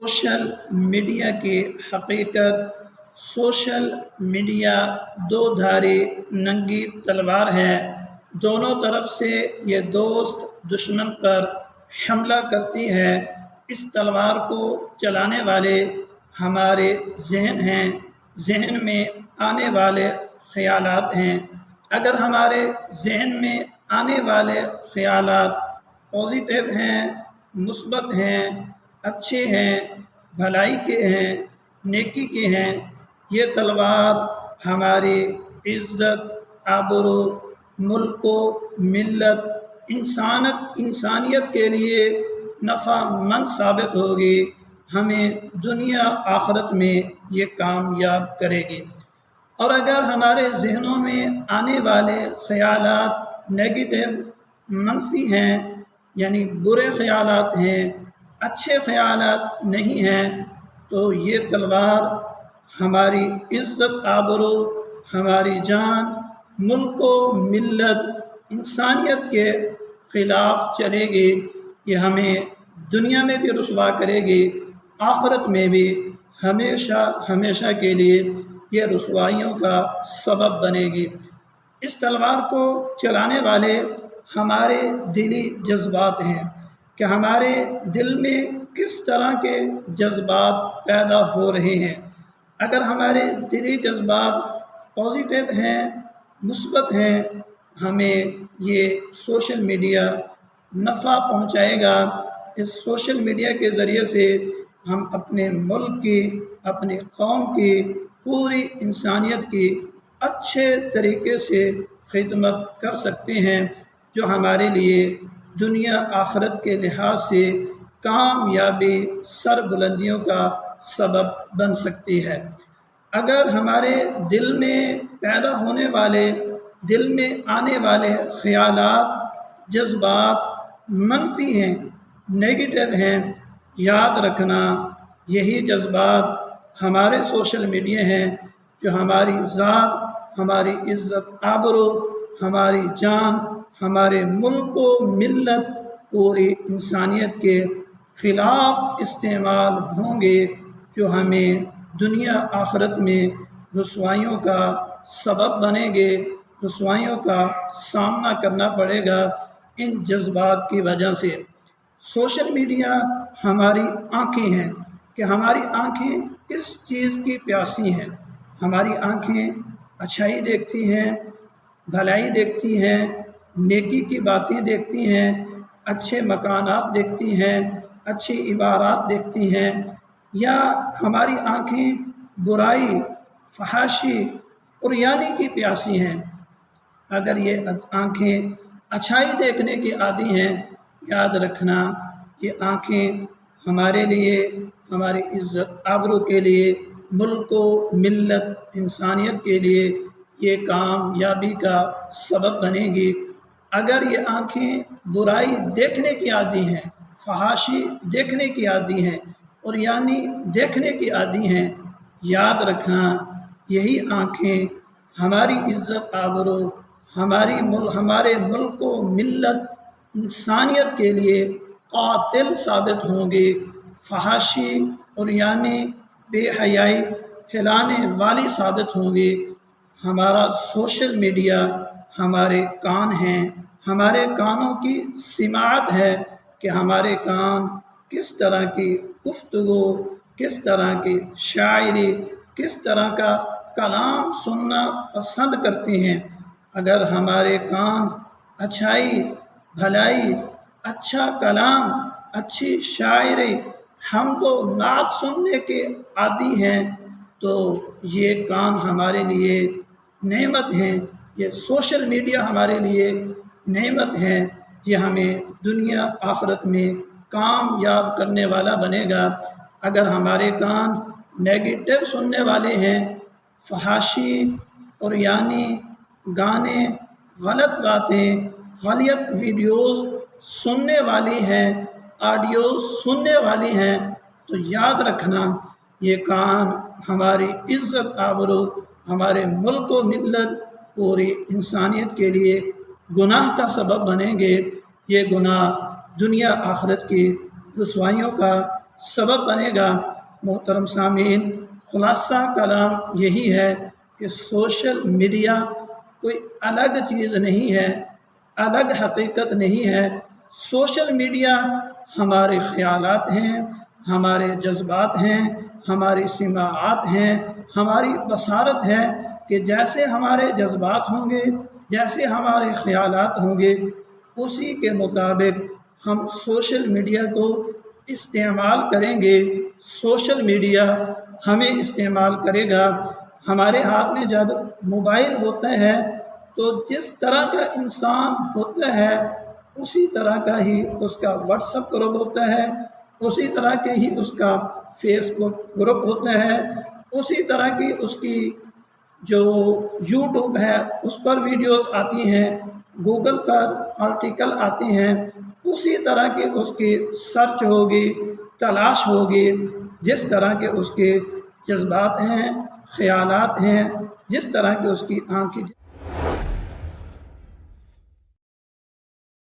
Social media की हकीकत। Social media दो धारी नंगी तलवार है। दोनों तरफ से ये दोस्त दुश्मन पर हमला करती है। इस तलवार को चलाने वाले हमारे जहन हैं, जहन में आने वाले ख़यालात हैं। अगर हमारे जहन में आने वाले ख़यालात पॉजिटिव हैं, मुस्बत हैं, अच्छे हैं, भलाई के हैं, नेकी के हैं, ये तलवार हमारी इज़्ज़त, आबरू, मुल्क, मिल्लत, इंसानियत के लिए नफ़ामंद साबित होगी। हमें दुनिया आखिरत में ये कामयाब करेगी। और अगर हमारे जहनों में आने वाले ख़यालात नेगेटिव, मनफी हैं, यानी बुरे ख़यालात हैं, अच्छे ख़यालात नहीं हैं, तो ये तलवार हमारी इज़्ज़त, आबरू, हमारी जान, मुल्क, मिल्लत, इंसानियत के ख़िलाफ़ चलेगी। ये हमें दुनिया में भी रुसवा करेगी, आखिरत में भी हमेशा हमेशा के लिए ये रुसवाइयों का सबब बनेगी। इस तलवार को चलाने वाले हमारे दिली जज्बात हैं कि हमारे दिल में किस तरह के जज्बात पैदा हो रहे हैं। अगर हमारे दिली जज्बात पॉजिटिव हैं, मुस्बत हैं, हमें ये सोशल मीडिया नफ़ा पहुंचाएगा। इस सोशल मीडिया के ज़रिए से हम अपने मुल्क की, अपनी कौम की, पूरी इंसानियत की अच्छे तरीके से खिदमत कर सकते हैं, जो हमारे लिए दुनिया आखिरत के लिहाज से कामयाबी, सरबुलंदियों का सबब बन सकती है। अगर हमारे दिल में पैदा होने वाले, दिल में आने वाले ख़यालात, जज्बात मनफी हैं, नेगेटिव हैं, याद रखना यही जज्बात हमारे सोशल मीडिया हैं जो हमारी ज़ात, हमारी इज़्ज़त, आबरू, हमारी जान, हमारे मुल्क, मिल्लत, पूरी इंसानियत के ख़िलाफ़ इस्तेमाल होंगे, जो हमें दुनिया आखिरत में रुसवाइयों का सबब बनेंगे। रुसवाइयों का सामना करना पड़ेगा इन जज्बात की वजह से। सोशल मीडिया हमारी आँखें हैं कि हमारी आँखें किस चीज़ की प्यासी हैं। हमारी आँखें अच्छाई देखती हैं, भलाई देखती हैं, नेकी की बातें देखती हैं, अच्छे मकानात देखती हैं, अच्छी इबारात देखती हैं, या हमारी आँखें बुराई, फहाशी और यानी की प्यासी हैं। अगर ये आँखें अच्छाई देखने की आदी हैं, याद रखना ये आँखें हमारे लिए, हमारी इज़्ज़त, आबरू के लिए, मुल्क, मिल्लत, इंसानियत के लिए ये कामयाबी का सबब बनेगी। अगर ये आँखें बुराई देखने की आदी हैं, फहाशी देखने की आदी हैं और यानी देखने की आदी हैं, याद रखना यही आँखें हमारी इज़्ज़त, आबरू, हमारे मुल्क, मिल्लत, इंसानियत के लिए कातिल साबित होंगे। फहाशी और यानी बेहयाई फैलाने वाली साबित होंगे। हमारा सोशल मीडिया हमारे कान हैं, हमारे कानों की सिमात है कि हमारे कान किस तरह की गुफ्तगू, किस तरह की शायरी, किस तरह का कलाम सुनना पसंद करते हैं। अगर हमारे कान अच्छाई, भलाई, अच्छा कलाम, अच्छी शायरी, हम तो नात सुनने के आदी हैं, तो ये कान हमारे लिए नेमत हैं। ये सोशल मीडिया हमारे लिए नेमत है। ये हमें दुनिया आखिरत में कामयाब करने वाला बनेगा। अगर हमारे कान नेगेटिव सुनने वाले हैं, फहाशी और यानी गाने, गलत बातें, गलत वीडियोस सुनने वाली हैं, ऑडियोस सुनने वाली हैं, तो याद रखना ये कान हमारी इज़्ज़त, आबरू, हमारे मुल्क व मिल्लत, पूरी इंसानियत के लिए गुनाह का सबब बनेंगे। ये गुनाह दुनिया आखिरत की रुसवाइयों का सबब बनेगा। मोहतरम सामीन, खुलासा कलाम यही है कि सोशल मीडिया कोई अलग चीज़ नहीं है, अलग हकीकत नहीं है। सोशल मीडिया हमारे ख़यालात हैं, हमारे जज्बात हैं, हमारी सिमाआत हैं, हमारी बसारत है कि जैसे हमारे जज्बात होंगे, जैसे हमारे ख़यालात होंगे, उसी के मुताबिक हम सोशल मीडिया को इस्तेमाल करेंगे। सोशल मीडिया हमें इस्तेमाल करेगा। हमारे हाथ में जब मोबाइल होता है तो जिस तरह का इंसान होता है उसी तरह का ही उसका व्हाट्सएप ग्रुप होता है, उसी तरह के ही उसका फेसबुक ग्रुप होता है, उसी तरह की उसकी जो यूट्यूब है उस पर वीडियोस आती हैं, गूगल पर आर्टिकल आते हैं, उसी तरह के उसकी सर्च होगी, तलाश होगी। जिस तरह के उसके जज्बात हैं, ख़यालात हैं, जिस तरह की उसकी आँखें